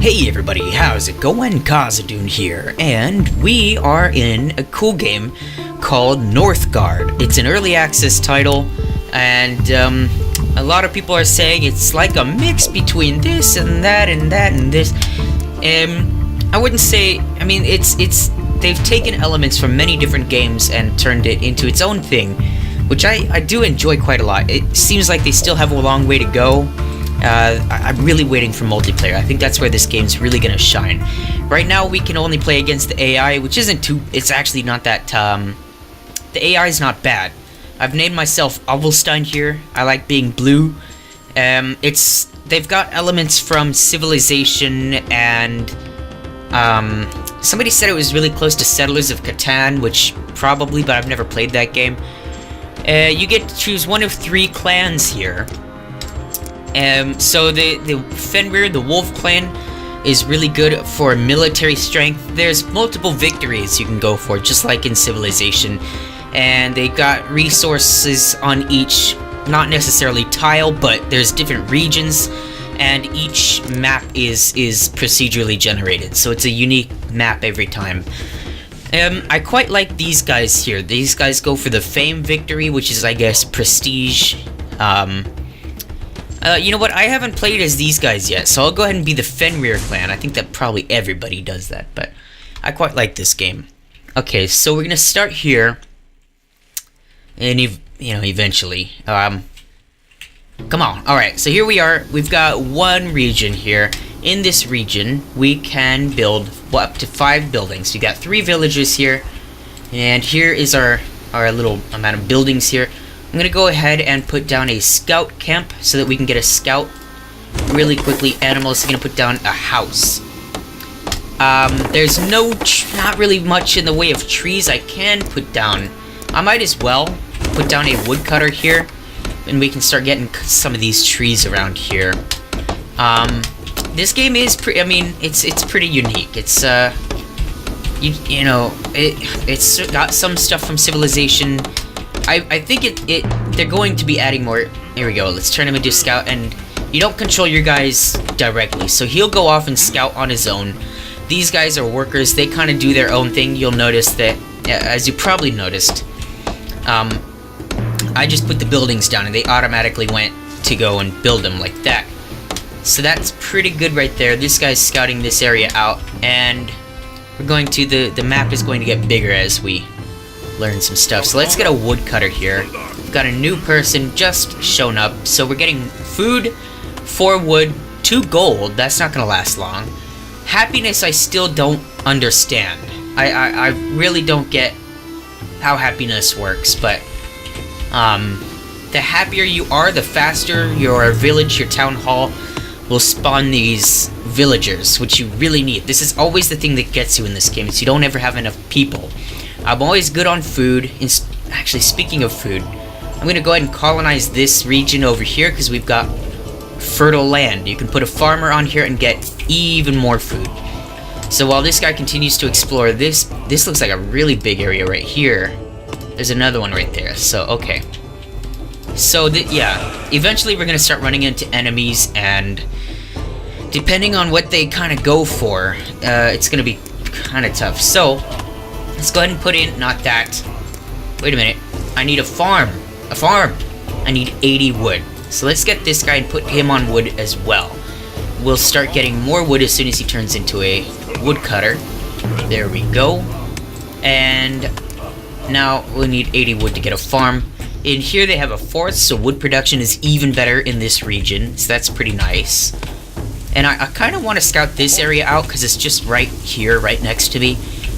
Hey everybody, how's it going? Kazadoon here, and we are in a cool game called Northgard. It's an early access title, and a lot of people are saying it's like a mix between this and that and that and this. I wouldn't say, I mean, they've taken elements from many different games and turned it into its own thing, which I do enjoy quite a lot. It seems like they still have a long way to go. I'm really waiting for multiplayer. I think that's where this game's really gonna shine. Right now, we can only play against the AI, which isn't too... It's actually not that... the AI is not bad. I've named myself Ovelstein here. I like being blue. They've got elements from Civilization and... somebody said it was really close to Settlers of Catan, which probably, but I've never played that game. You get to choose one of 3 clans here. So the Fenrir, the Wolf Clan, is really good for military strength. There's multiple victories you can go for, just like in Civilization. And they got resources on each, not necessarily tile, but there's different regions, and each map is procedurally generated, so it's a unique map every time. I quite like these guys here. These guys go for the Fame victory, which is, I guess, prestige. You know what? I haven't played as these guys yet, so I'll go ahead and be the Fenrir clan. I think that probably everybody does that, but I quite like this game. Okay, so we're gonna start here, and eventually, come on. All right, so here we are. We've got one region here. In this region, we can build up to 5 buildings. We got 3 villages here, and here is our little amount of buildings here. I'm gonna go ahead and put down a scout camp so that we can get a scout really quickly. Animals, gonna put down a house. There's not really much in the way of trees I can put down. I might as well put down a woodcutter here, and we can start getting some of these trees around here. This game is it's pretty unique. It's it's got some stuff from Civilization. I think they're going to be adding more. Here we go. Let's turn him into a scout, and you don't control your guys directly, so he'll go off and scout on his own. These guys are workers. They kind of do their own thing. You'll notice that, as you probably noticed, I just put the buildings down, and they automatically went to go and build them like that. So that's pretty good right there. This guy's scouting this area out, and we're going to the map is going to get bigger as we learn some stuff. So let's get a woodcutter here. We've got a new person just shown up, so we're getting food, 4 wood, 2 gold. That's not gonna last long. Happiness, I still don't understand. I really don't get how happiness works, but the happier you are, the faster your village, your town hall will spawn these villagers, which you really need. This is always the thing that gets you in this game, is you don't ever have enough people. I'm always good on food. Actually, speaking of food, I'm gonna go ahead and colonize this region over here because we've got fertile land. You can put a farmer on here and get even more food. So while this guy continues to explore this looks like a really big area right here. There's another one right there. So okay. So yeah, eventually we're gonna start running into enemies, and depending on what they kind of go for, it's gonna be kind of tough. So let's go ahead and put in, not that. Wait a minute. I need a farm. A farm. I need 80 wood. So let's get this guy and put him on wood as well. We'll start getting more wood as soon as he turns into a woodcutter. There we go. And now we need 80 wood to get a farm. In here they have a forest, so wood production is even better in this region. So that's pretty nice. And I kind of want to scout this area out because it's just right here, right next to me.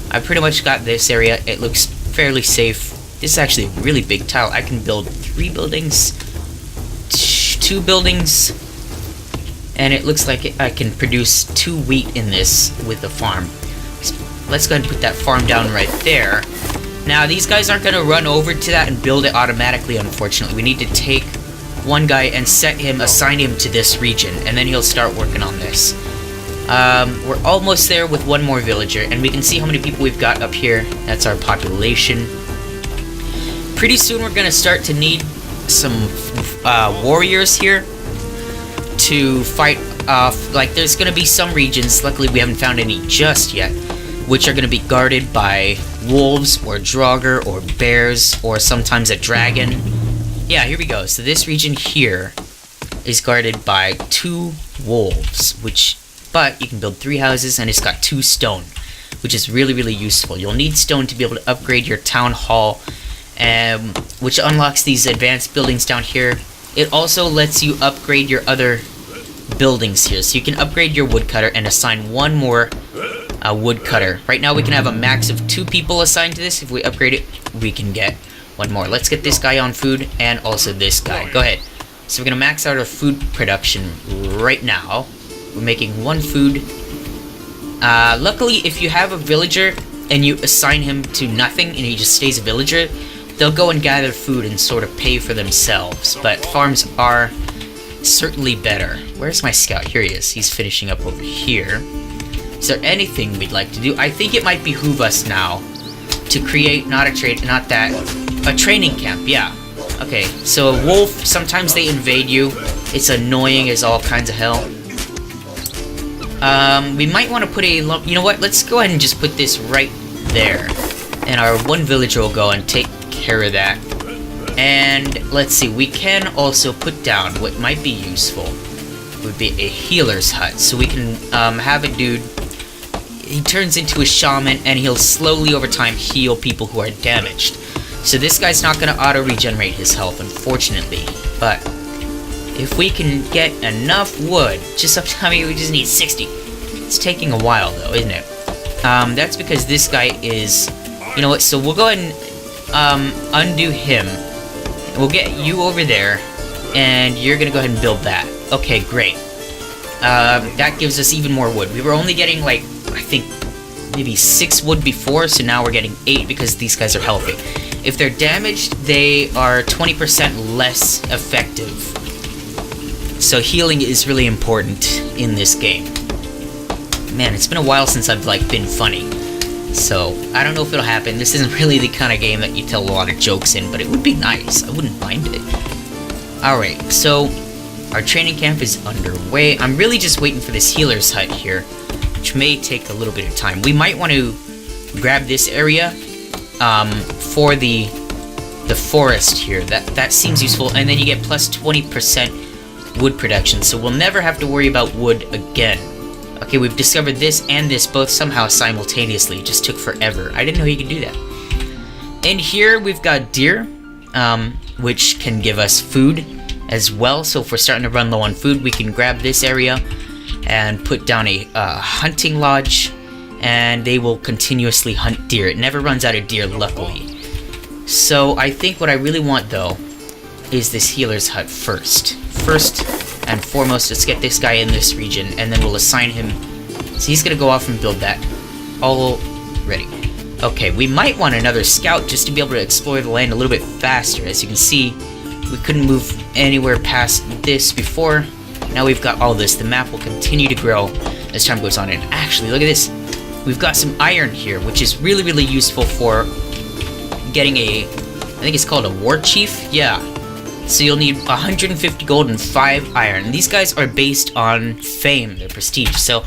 I pretty much got this area. It looks fairly safe. This is actually a really big tile. I can build 3 buildings, 2 buildings, and it looks like I can produce 2 wheat in this with the farm. Let's go ahead and put that farm down right there. Now, these guys aren't going to run over to that and build it automatically, unfortunately. We need to take one guy and assign him to this region, and then he'll start working on this. We're almost there with 1 more villager, and we can see how many people we've got up here. That's our population. Pretty soon we're gonna start to need some warriors here to fight like there's gonna be some regions, luckily we haven't found any just yet, which are gonna be guarded by wolves or draugr or bears or sometimes a dragon. Yeah, here we go. So this region here is guarded by 2 wolves, but you can build 3 houses and it's got 2 stone, which is really, really useful. You'll need stone to be able to upgrade your town hall, which unlocks these advanced buildings down here. It also lets you upgrade your other buildings here. So you can upgrade your woodcutter and assign 1 more woodcutter. Right now we can have a max of 2 people assigned to this. If we upgrade it, we can get 1 more. Let's get this guy on food and also this guy. Go ahead. So we're gonna max out our food production right now. We're making 1 food. Luckily, if you have a villager and you assign him to nothing and he just stays a villager, they'll go and gather food and sort of pay for themselves. But farms are certainly better. Where's my scout? Here he is. He's finishing up over here. Is there anything we'd like to do? I think it might behoove us now to create a training camp. Yeah. Okay, so a wolf, sometimes they invade you. It's annoying as all kinds of hell. We might want to put you know what, let's go ahead and just put this right there. And our 1 villager will go and take care of that. And let's see, we can also put down what might be useful. Would be a healer's hut. So we can have a dude, he turns into a shaman and he'll slowly over time heal people who are damaged. So this guy's not going to auto-regenerate his health, unfortunately. But if we can get enough wood, I mean, we just need 60. It's taking a while, though, isn't it? That's because this guy is... You know what, so we'll go ahead and undo him. We'll get you over there, and you're going to go ahead and build that. Okay, great. That gives us even more wood. We were only getting, like, I think, maybe 6 wood before, so now we're getting 8 because these guys are healthy. If they're damaged, they are 20% less effective. So healing is really important in this game. Man, it's been a while since I've, like, been funny. So, I don't know if it'll happen. This isn't really the kind of game that you tell a lot of jokes in, but it would be nice. I wouldn't mind it. Alright, so our training camp is underway. I'm really just waiting for this healer's hut here, which may take a little bit of time. We might want to grab this area for the forest here. That seems useful, and then you get plus 20% wood production, so we'll never have to worry about wood again. Okay, we've discovered this and this both somehow simultaneously. It just took forever. I didn't know you could do that. And here we've got deer, which can give us food as well. So if we're starting to run low on food, we can grab this area and put down a hunting lodge, and they will continuously hunt deer. It never runs out of deer, luckily. So I think what I really want, though, is this healer's hut first. First and foremost, let's get this guy in this region, and then we'll assign him. So he's gonna go off and build that. All ready. Okay, we might want another scout just to be able to explore the land a little bit faster. As you can see, we couldn't move anywhere past this before. Now we've got all this. The map will continue to grow as time goes on. And actually, look at this. We've got some iron here, which is really, really useful for getting a, I think it's called a war chief? Yeah. So you'll need 150 gold and 5 iron. These guys are based on fame, their prestige. So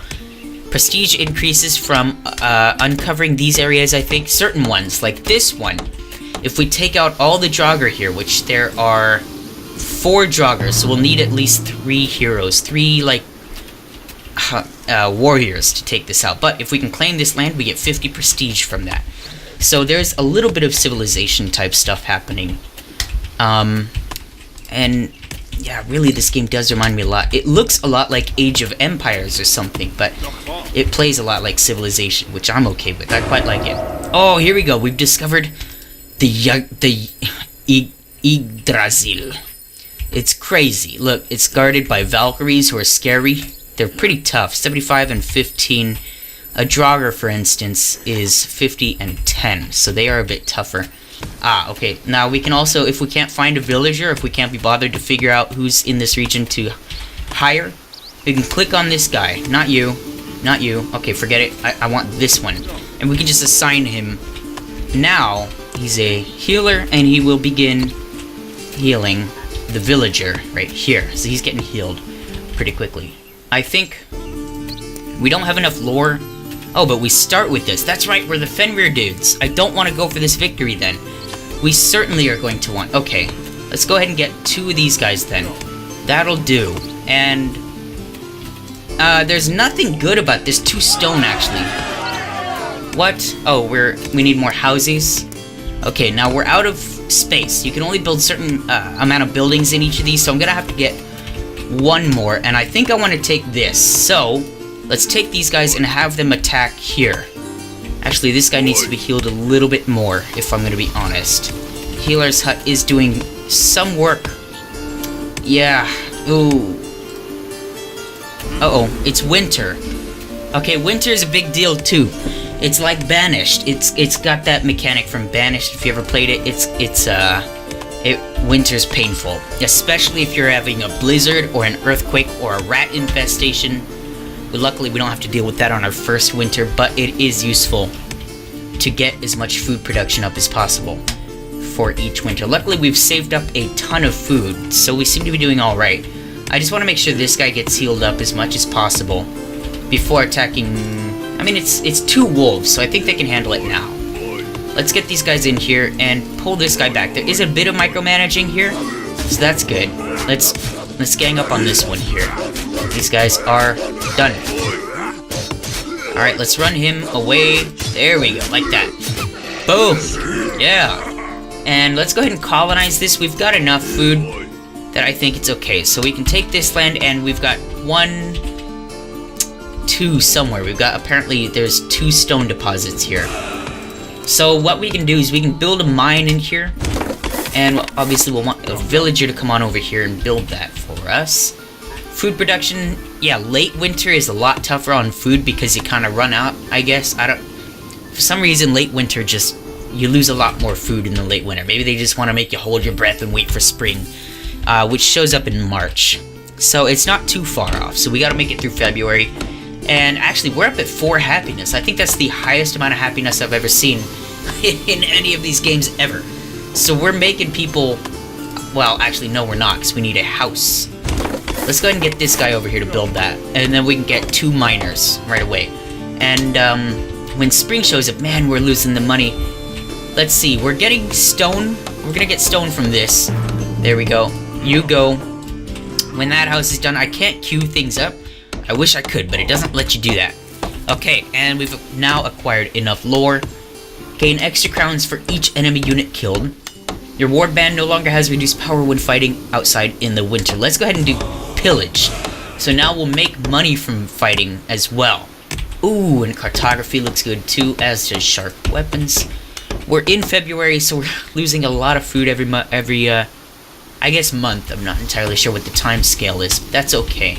prestige increases from uncovering these areas, I think. Certain ones, like this one. If we take out all the draugr here, which there are 4 draugr, so we'll need at least 3 heroes. 3, like, warriors to take this out. But if we can claim this land, we get 50 prestige from that. So there's a little bit of civilization type stuff happening. And yeah, really this game does remind me a lot. It looks a lot like Age of Empires or something, but it plays a lot like Civilization, which I'm okay with. I quite like it. Oh, here we go. We've discovered the Yggdrasil. It's crazy. Look, it's guarded by Valkyries who are scary. They're pretty tough. 75 and 15. A draugr, for instance, is 50 and 10, so they are a bit tougher. Ah, okay. Now we can also, if we can't find a villager, if we can't be bothered to figure out who's in this region to hire, we can click on this guy. Not you. Not you. Okay, forget it. I want this one. And we can just assign him. Now, he's a healer, and he will begin healing the villager right here. So he's getting healed pretty quickly. I think we don't have enough lore. Oh, but we start with this. That's right, we're the Fenrir dudes. I don't want to go for this victory then. We certainly are going to want... Okay, let's go ahead and get 2 of these guys then. That'll do. And there's nothing good about this 2 stone actually. What? Oh, we need more houses. Okay, now we're out of space. You can only build certain amount of buildings in each of these, so I'm gonna have to get 1 more, and I think I want to take this. So let's take these guys and have them attack here. Actually, this guy needs to be healed a little bit more, if I'm gonna be honest. Healer's Hut is doing some work. Yeah. Ooh. Uh-oh, it's winter. Okay, winter is a big deal too. It's like Banished. It's got that mechanic from Banished. If you ever played it, winter's painful, especially if you're having a blizzard or an earthquake or a rat infestation. But luckily, we don't have to deal with that on our first winter, but it is useful to get as much food production up as possible for each winter. Luckily, we've saved up a ton of food, so we seem to be doing all right. I just want to make sure this guy gets healed up as much as possible before attacking. I mean, it's 2 wolves, so I think they can handle it now. Let's get these guys in here and pull this guy back. There is a bit of micromanaging here, so that's good. Let's gang up on this one here. These guys are done. Alright, let's run him away. There we go, like that. Boom! Yeah. And let's go ahead and colonize this. We've got enough food that I think it's okay. So we can take this land, and we've got 2 somewhere. We've got, apparently, there's 2 stone deposits here. So what we can do is we can build a mine in here, and obviously we'll want a villager to come on over here and build that for us. Food production, yeah, late winter is a lot tougher on food because you kind of run out, I guess. For some reason, late winter you lose a lot more food in the late winter. Maybe they just want to make you hold your breath and wait for spring, which shows up in March. So it's not too far off, so we got to make it through February. And actually, we're up at 4 happiness. I think that's the highest amount of happiness I've ever seen in any of these games ever. So we're making people... Well, actually, no, we're not, because we need a house. Let's go ahead and get this guy over here to build that. And then we can get 2 miners right away. And when spring shows up, man, we're losing the money. Let's see, we're getting stone. We're going to get stone from this. There we go. You go. When that house is done, I can't queue things up. I wish I could, but it doesn't let you do that. Okay, and we've now acquired enough lore. Gain extra crowns for each enemy unit killed. Your ward band no longer has reduced power when fighting outside in the winter. Let's go ahead and do pillage. So now we'll make money from fighting as well. Ooh, and cartography looks good too, as does sharp weapons. We're in February, so we're losing a lot of food every I guess month. I'm not entirely sure what the time scale is, but that's okay.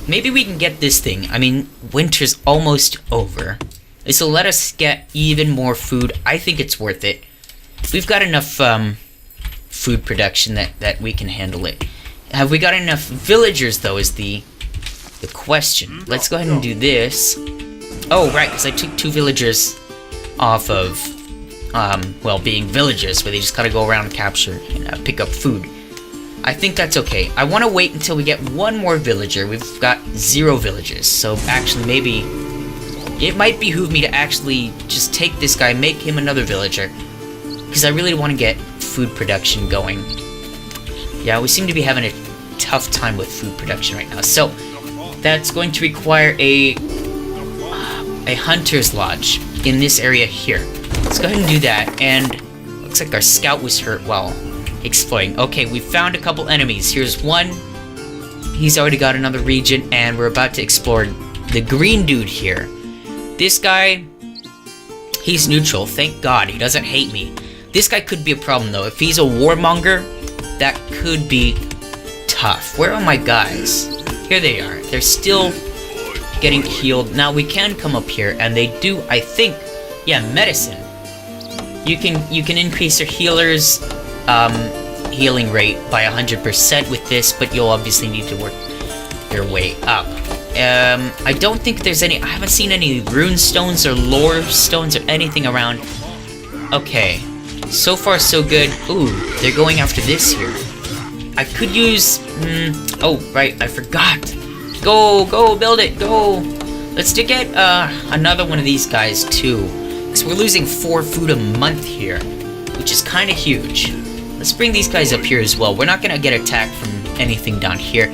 Maybe we can get this thing. I mean, winter's almost over. This will let us get even more food. I think it's worth it. We've got enough food production that we can handle it. Have we got enough villagers, though, is the question. Let's go ahead and do this. Oh, right, because I took 2 villagers off of, well, being villagers, where they just gotta go around and capture and pick up food. I think that's okay. I want to wait until we get 1 more villager. We've got 0 villagers, so actually maybe it might behoove me to actually just take this guy, make him another villager, because I really want to get food production going. Yeah, we seem to be having a tough time with food production right now, so that's going to require a hunter's lodge in this area here. Let's go ahead and do that, and looks like our scout was hurt while exploring. Okay, we found a couple enemies. Here's one. He's already got another region, and we're about to explore the green dude here. This guy, he's neutral. Thank God, he doesn't hate me. This guy could be a problem, though. If he's a warmonger, that could be tough. Where are my guys? Here they are. They're still getting healed. Now, we can come up here, and they do, I think, yeah, medicine. You can increase your healer's healing rate by 100% with this, but you'll obviously need to work your way up. I don't think there's any... I haven't seen any rune stones or lore stones or anything around. Okay. So far, so good. Ooh, they're going after this here. I could use... oh, right, I forgot. Go, build it, go. Let's get another one of these guys too. Because we're losing 4 food a month here, which is kind of huge. Let's bring these guys up here as well. We're not gonna get attacked from anything down here.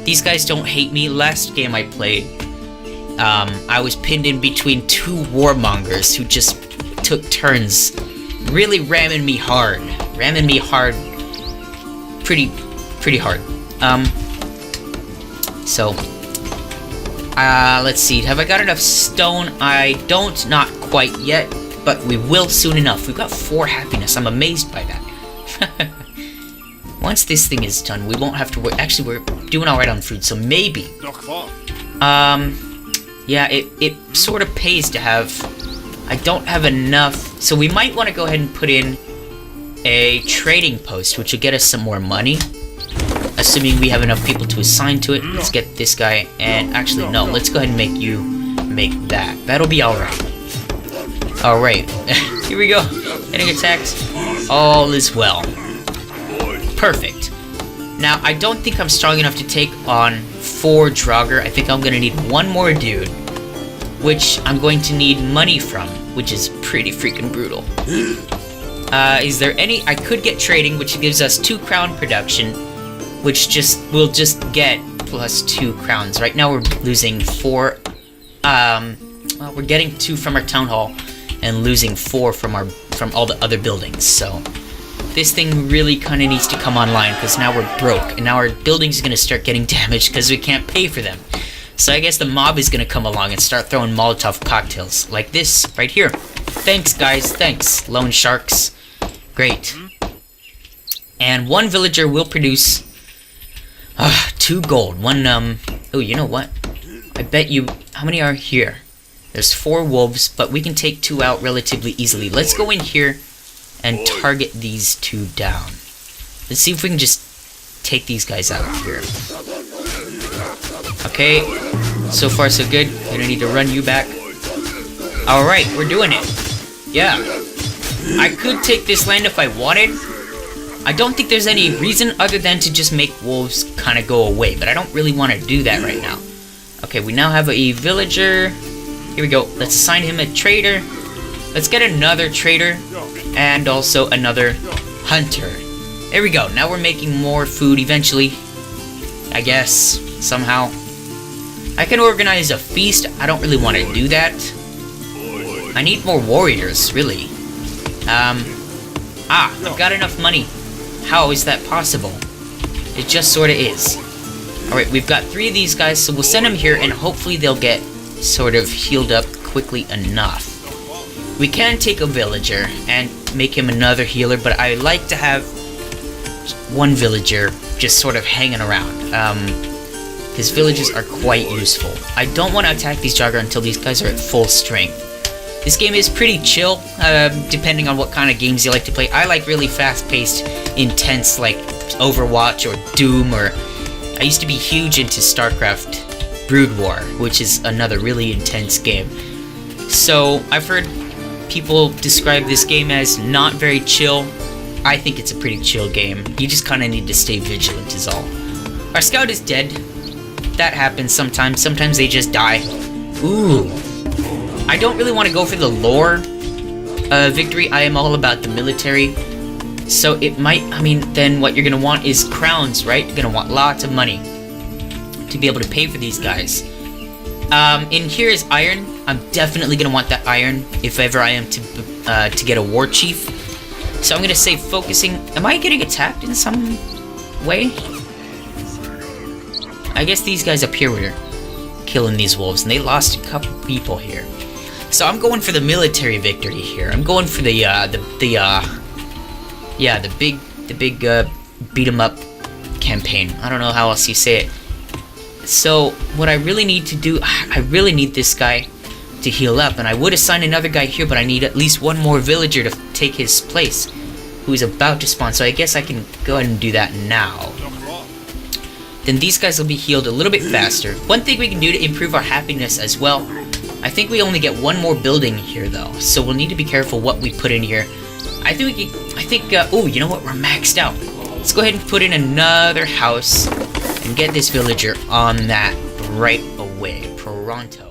These guys don't hate me. Last game I played, I was pinned in between 2 warmongers who just took turns really ramming me hard. Pretty hard. Let's see. Have I got enough stone? I don't, not quite yet, but we will soon enough. We've got 4 happiness. I'm amazed by that. Once this thing is done, we won't have to worry. Actually, we're doing alright on food, so maybe. Yeah, it sort of pays to have... I don't have enough, so we might want to go ahead and put in a trading post, which will get us some more money. Assuming we have enough people to assign to it. Let's get this guy, and actually, no, let's go ahead and make you make that. That'll be alright. Alright, here we go. Getting attacked. All is well. Perfect. Now, I don't think I'm strong enough to take on 4 Draugr. I think I'm gonna need 1 more dude, which I'm going to need money from, which is pretty freaking brutal. Is there any... I could get trading, which gives us 2 crown production, which we'll just get plus 2 crowns. Right now we're losing 4. Well, we're getting 2 from our town hall and losing 4 from all the other buildings. So this thing really kind of needs to come online because now we're broke and now our buildings are gonna start getting damaged because we can't pay for them. So I guess the mob is gonna come along and start throwing Molotov cocktails like this right here. Thanks, guys. Thanks, loan sharks. Great. And 1 villager will produce 2 gold. 1 oh, you know what? I bet you... How many are here? There's 4 wolves, but we can take 2 out relatively easily. Let's go in here and target these 2 down. Let's see if we can just take these guys out here. Okay, so far so good. We don't need to run you back. Alright, we're doing it. Yeah. I could take this land if I wanted. I don't think there's any reason other than to just make wolves kind of go away, but I don't really want to do that right now. Okay, we now have a villager. Here we go. Let's assign him a trader. Let's get another trader and also another hunter. There we go. Now we're making more food eventually. I guess, somehow. I can organize a feast. I don't really want to do that. I need more warriors, really. I've got enough money. How is that possible? It just sorta is. Alright, we've got 3 of these guys, so we'll send them here and hopefully they'll get sort of healed up quickly enough. We can take a villager and make him another healer, but I like to have 1 villager just sort of hanging around. His villages are quite useful. I don't want to attack these Draugr until these guys are at full strength. This game is pretty chill, depending on what kind of games you like to play. I like really fast-paced, intense, like Overwatch or Doom, or... I used to be huge into StarCraft Brood War, which is another really intense game. So, I've heard people describe this game as not very chill. I think it's a pretty chill game. You just kind of need to stay vigilant is all. Our scout is dead. That happens sometimes. Sometimes they just die. Ooh. I don't really want to go for the lore victory. I am all about the military. So it might, I mean, then what you're going to want is crowns, right? You're going to want lots of money to be able to pay for these guys. In here is iron. I'm definitely going to want that iron if ever I am to get a war chief. So I'm going to say focusing. Am I getting attacked in some way? I guess these guys up here were killing these wolves, and they lost a couple people here. So I'm going for the military victory here. I'm going for the big beat 'em up campaign. I don't know how else you say it. So what I really need to do, I really need this guy to heal up, and I would assign another guy here, but I need at least 1 more villager to take his place, who is about to spawn. So I guess I can go ahead and do that now. Then these guys will be healed a little bit faster. One thing we can do to improve our happiness as well, I think we only get 1 more building here though, so we'll need to be careful what we put in here. I think we can, oh, you know what, we're maxed out. Let's go ahead and put in another house and get this villager on that right away. Pronto.